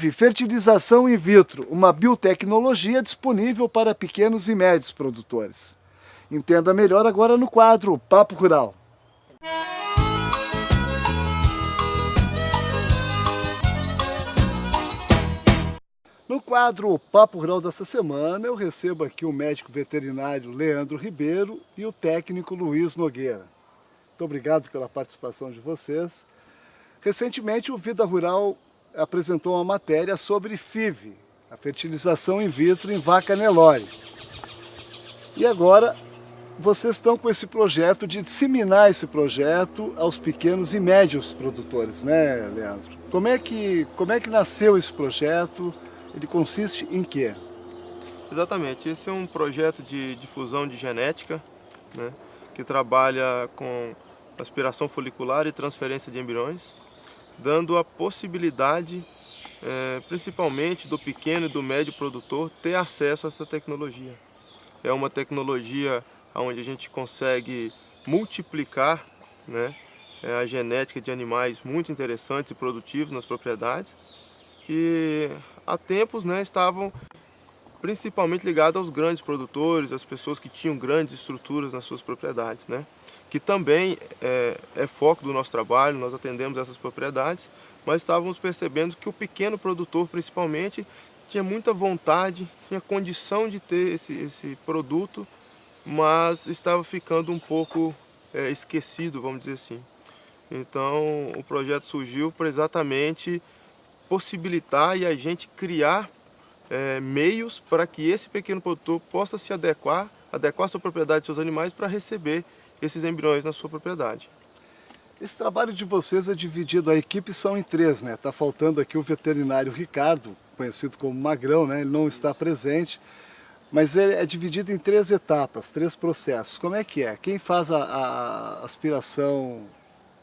FIV, fertilização in vitro, uma biotecnologia disponível para pequenos e médios produtores. Entenda melhor agora no quadro Papo Rural. No quadro Papo Rural dessa semana, eu recebo aqui o médico veterinário Leandro Ribeiro e o técnico Luiz Nogueira. Muito obrigado pela participação de vocês. Recentemente, o Vida Rural apresentou uma matéria sobre FIV, a fertilização in vitro em vaca Nelore. E agora, vocês estão com esse projeto de disseminar esse projeto aos pequenos e médios produtores, né, Leandro? Como é que nasceu esse projeto? Ele consiste em quê? Exatamente, esse é um projeto de difusão de genética, né, que trabalha com aspiração folicular e transferência de embriões, dando a possibilidade, principalmente do pequeno e do médio produtor, ter acesso a essa tecnologia. É uma tecnologia onde a gente consegue multiplicar, né, a genética de animais muito interessantes e produtivos nas propriedades, que há tempos, né, estavam principalmente ligados aos grandes produtores, às pessoas que tinham grandes estruturas nas suas propriedades, né, que também é foco do nosso trabalho. Nós atendemos essas propriedades, mas estávamos percebendo que o pequeno produtor, principalmente, tinha muita vontade, tinha condição de ter esse produto, mas estava ficando um pouco esquecido, vamos dizer assim. Então, o projeto surgiu para exatamente possibilitar e a gente criar meios para que esse pequeno produtor possa se adequar a sua propriedade, seus animais, para receber esses embriões na sua propriedade. Esse trabalho de vocês é dividido, a equipe são em três, né? Está faltando aqui o veterinário Ricardo, conhecido como Magrão, né? Ele não está presente, mas ele é dividido em três etapas, três processos. Como é que é? Quem faz a aspiração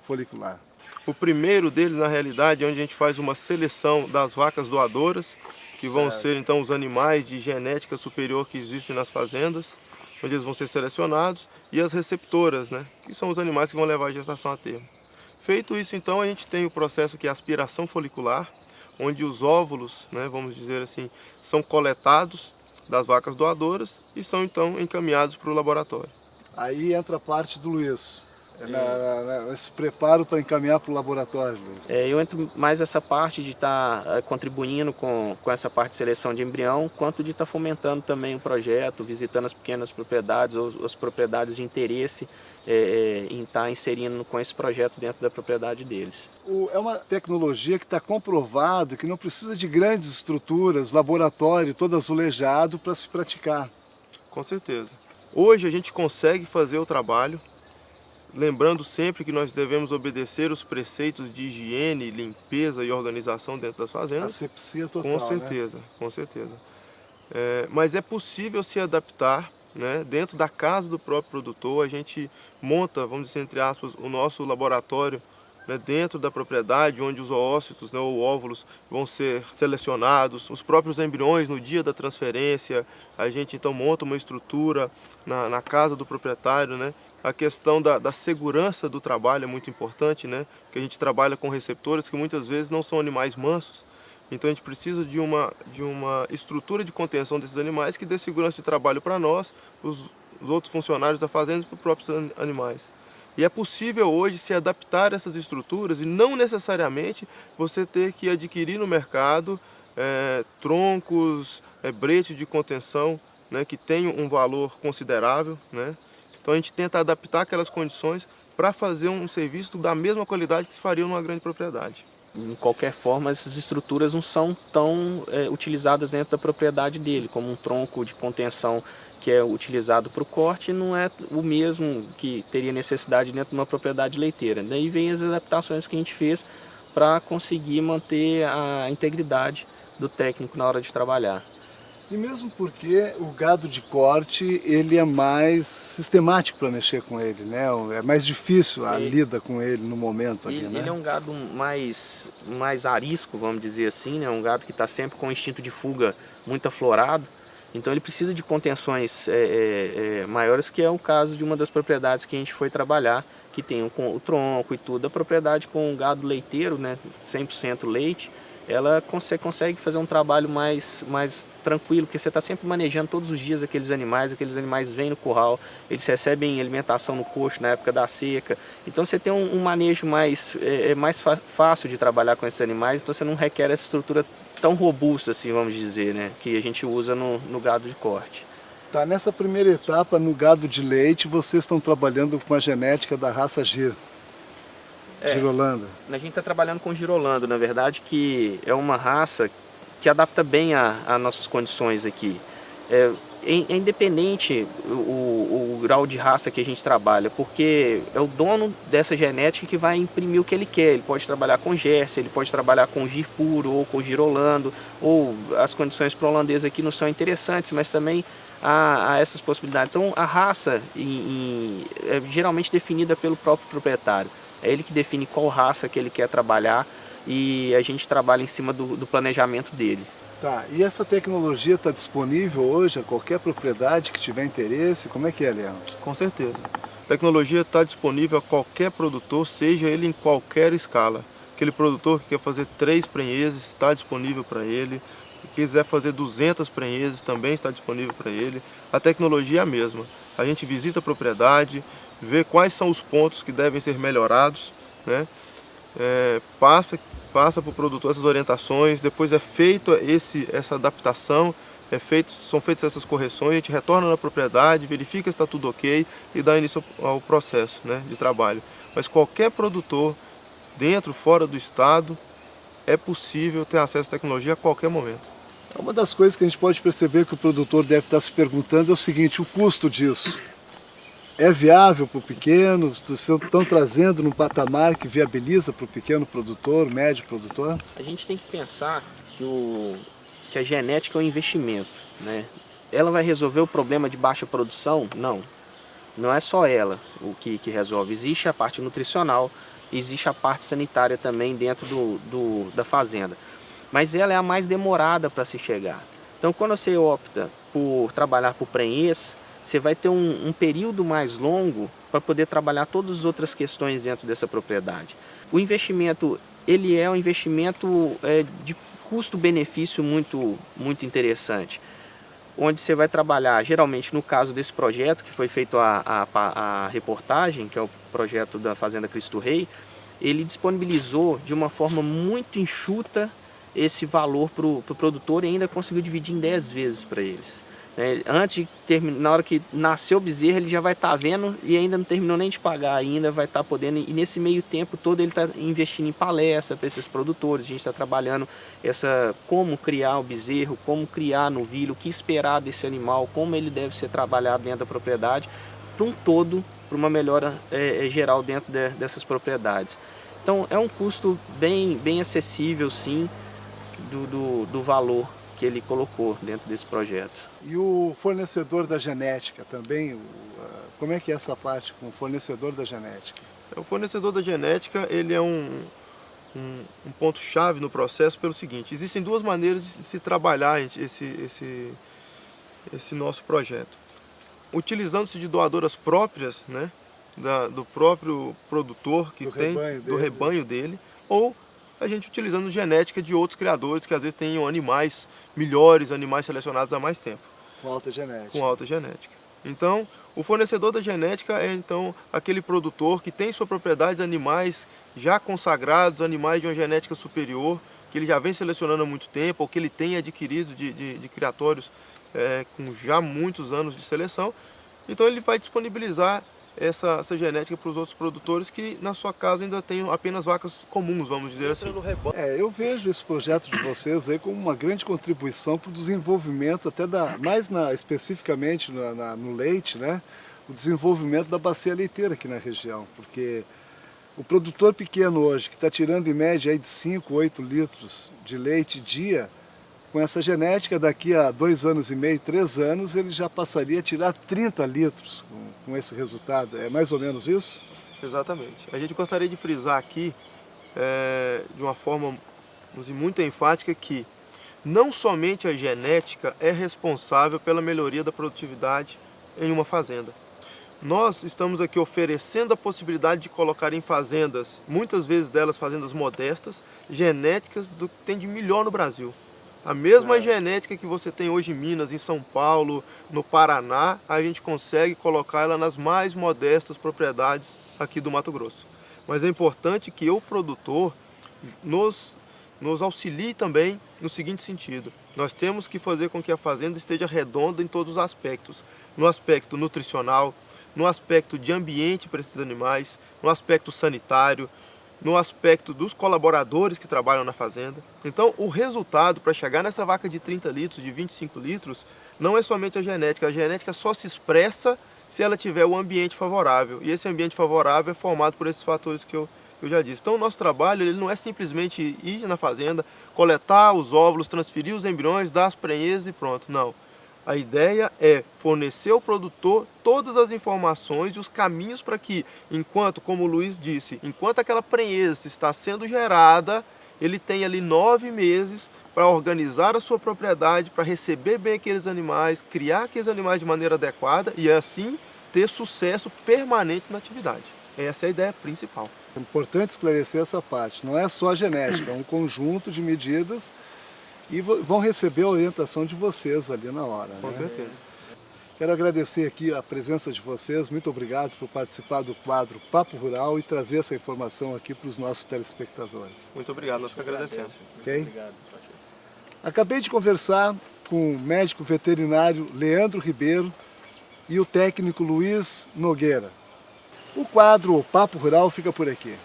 folicular? O primeiro deles, na realidade, é onde a gente faz uma seleção das vacas doadoras, que vão ser então os animais de genética superior que existem nas fazendas, onde eles vão ser selecionados, e as receptoras, né, que são os animais que vão levar a gestação a termo. Feito isso, então, a gente tem o processo que é a aspiração folicular, onde os óvulos, né, vamos dizer assim, são coletados das vacas doadoras e são então encaminhados para o laboratório. Aí entra a parte do Luiz. Esse preparo para encaminhar para o laboratório, Luiz. Eu entro mais nessa parte de estar contribuindo com essa parte de seleção de embrião, quanto de estar fomentando também o projeto, visitando as pequenas propriedades ou as propriedades de interesse em estar inserindo com esse projeto dentro da propriedade deles. É uma tecnologia que está comprovado que não precisa de grandes estruturas, laboratório todo azulejado para se praticar. Com certeza. Hoje a gente consegue fazer o trabalho, lembrando sempre que nós devemos obedecer os preceitos de higiene, limpeza e organização dentro das fazendas. Asepsia total, com certeza, né? Com certeza. Mas é possível se adaptar, né? Dentro da casa do próprio produtor. A gente monta, vamos dizer entre aspas, o nosso laboratório, né, dentro da propriedade, onde os oócitos, né, ou óvulos vão ser selecionados, os próprios embriões no dia da transferência. A gente então monta uma estrutura na casa do proprietário, né? A questão da segurança do trabalho é muito importante, né? Porque a gente trabalha com receptores que muitas vezes não são animais mansos. Então a gente precisa de uma estrutura de contenção desses animais que dê segurança de trabalho para nós, os outros funcionários da fazenda e para os próprios animais. E é possível hoje se adaptar a essas estruturas e não necessariamente você ter que adquirir no mercado troncos, bretes de contenção, né, que tenham um valor considerável, né? Então a gente tenta adaptar aquelas condições para fazer um serviço da mesma qualidade que se faria numa grande propriedade. De qualquer forma, essas estruturas não são tão utilizadas dentro da propriedade dele, como um tronco de contenção que é utilizado para o corte, não é o mesmo que teria necessidade dentro de uma propriedade leiteira. Daí vem as adaptações que a gente fez para conseguir manter a integridade do técnico na hora de trabalhar. E mesmo porque o gado de corte, ele é mais sistemático para mexer com ele, né? É mais difícil a lida com ele no momento ali, né? Ele é um gado mais arisco, vamos dizer assim, né? Um gado que está sempre com o instinto de fuga muito aflorado. Então ele precisa de contenções maiores, que é o caso de uma das propriedades que a gente foi trabalhar, que tem o tronco e tudo. A propriedade com o gado leiteiro, né, 100% leite, você consegue fazer um trabalho mais tranquilo, porque você está sempre manejando todos os dias aqueles animais vêm no curral, eles recebem alimentação no coxo na época da seca, então você tem um manejo mais fácil de trabalhar com esses animais, então você não requer essa estrutura tão robusta, assim, vamos dizer, né, que a gente usa no gado de corte. Tá, nessa primeira etapa, no gado de leite, vocês estão trabalhando com a genética da raça Girolanda. A gente está trabalhando com Girolando, na verdade, que é uma raça que adapta bem a nossas condições aqui. É independente o grau de raça que a gente trabalha, porque é o dono dessa genética que vai imprimir o que ele quer. Ele pode trabalhar com Jersey, ele pode trabalhar com Gir puro ou com Girolando, ou as condições para o holandês aqui não são interessantes, mas também há essas possibilidades. Então a raça é geralmente definida pelo próprio proprietário. É ele que define qual raça que ele quer trabalhar e a gente trabalha em cima do planejamento dele. Tá, e essa tecnologia está disponível hoje a qualquer propriedade que tiver interesse? Como é que é, Leandro? Com certeza. A tecnologia está disponível a qualquer produtor, seja ele em qualquer escala. Aquele produtor que quer fazer 3 prenheses está disponível para ele. Se quiser fazer 200 prenheses também está disponível para ele. A tecnologia é a mesma. A gente visita a propriedade, vê quais são os pontos que devem ser melhorados, né? Passa para o produtor essas orientações, depois é feita essa adaptação, são feitas essas correções, a gente retorna na propriedade, verifica se está tudo ok e dá início ao processo, né, de trabalho. Mas qualquer produtor, dentro, fora do estado, é possível ter acesso à tecnologia a qualquer momento. Uma das coisas que a gente pode perceber que o produtor deve estar se perguntando é o seguinte: o custo disso é viável para o pequeno? Vocês estão trazendo num patamar que viabiliza para o pequeno produtor, médio produtor? A gente tem que pensar que a genética é um investimento, né? Ela vai resolver o problema de baixa produção? Não. Não é só ela o que resolve. Existe a parte nutricional, existe a parte sanitária também dentro da fazenda. Mas ela é a mais demorada para se chegar. Então, quando você opta por trabalhar por prenhez, você vai ter um período mais longo para poder trabalhar todas as outras questões dentro dessa propriedade. O investimento, ele é um investimento de custo-benefício muito interessante, onde você vai trabalhar, geralmente no caso desse projeto, que foi feito a reportagem, que é o projeto da Fazenda Cristo Rei, ele disponibilizou de uma forma muito enxuta esse valor para o produtor e ainda conseguiu dividir em 10 vezes para eles. Antes de na hora que nasceu o bezerro, ele já vai estar vendo e ainda não terminou nem de pagar, ainda vai estar podendo, e nesse meio tempo todo ele está investindo em palestra para esses produtores. A gente está trabalhando como criar o bezerro, como criar novilho, o que esperar desse animal, como ele deve ser trabalhado dentro da propriedade, para um todo, para uma melhora geral dentro dessas propriedades. Então é um custo bem acessível, sim, do valor que ele colocou dentro desse projeto. E o fornecedor da genética também, como é que é essa parte com o fornecedor da genética? O fornecedor da genética, ele é um ponto-chave no processo pelo seguinte: existem 2 maneiras de se trabalhar esse nosso projeto. Utilizando-se de doadoras próprias, né, do próprio produtor que do rebanho dele, ou a gente utilizando genética de outros criadores que às vezes tenham animais melhores, animais selecionados há mais tempo. Com alta genética. Com alta genética. Então, o fornecedor da genética é então aquele produtor que tem em sua propriedade animais já consagrados, animais de uma genética superior, que ele já vem selecionando há muito tempo, ou que ele tem adquirido de criatórios com já muitos anos de seleção. Então ele vai disponibilizar essa genética para os outros produtores que na sua casa ainda tem apenas vacas comuns, vamos dizer assim. Eu vejo esse projeto de vocês aí como uma grande contribuição para o desenvolvimento, até especificamente no leite, né? O desenvolvimento da bacia leiteira aqui na região, porque o produtor pequeno hoje, que está tirando em média aí de 5, 8 litros de leite dia, com essa genética, daqui a 2 anos e meio, 3 anos, ele já passaria a tirar 30 litros com esse resultado. É mais ou menos isso? Exatamente. A gente gostaria de frisar aqui, de uma forma muito enfática, que não somente a genética é responsável pela melhoria da produtividade em uma fazenda. Nós estamos aqui oferecendo a possibilidade de colocar em fazendas, muitas vezes delas fazendas modestas, genéticas do que tem de melhor no Brasil. A mesma genética que você tem hoje em Minas, em São Paulo, no Paraná, a gente consegue colocar ela nas mais modestas propriedades aqui do Mato Grosso. Mas é importante que o produtor nos auxilie também no seguinte sentido: nós temos que fazer com que a fazenda esteja redonda em todos os aspectos, no aspecto nutricional, no aspecto de ambiente para esses animais, no aspecto sanitário, no aspecto dos colaboradores que trabalham na fazenda. Então, o resultado para chegar nessa vaca de 30 litros, de 25 litros, não é somente a genética só se expressa se ela tiver o ambiente favorável, e esse ambiente favorável é formado por esses fatores que eu já disse. Então, o nosso trabalho ele não é simplesmente ir na fazenda, coletar os óvulos, transferir os embriões, dar as prenhez e pronto, não. A ideia é fornecer ao produtor todas as informações e os caminhos para que, enquanto, como o Luiz disse, enquanto aquela prenhez está sendo gerada, ele tem ali 9 meses para organizar a sua propriedade, para receber bem aqueles animais, criar aqueles animais de maneira adequada e assim ter sucesso permanente na atividade. Essa é a ideia principal. É importante esclarecer essa parte. Não é só a genética, é um conjunto de medidas e vão receber a orientação de vocês ali na hora. Com certeza. Quero agradecer aqui a presença de vocês. Muito obrigado por participar do quadro Papo Rural e trazer essa informação aqui para os nossos telespectadores. Muito obrigado, nós que agradecemos. Ok? Acabei de conversar com o médico veterinário Leandro Ribeiro e o técnico Luiz Nogueira. O quadro Papo Rural fica por aqui.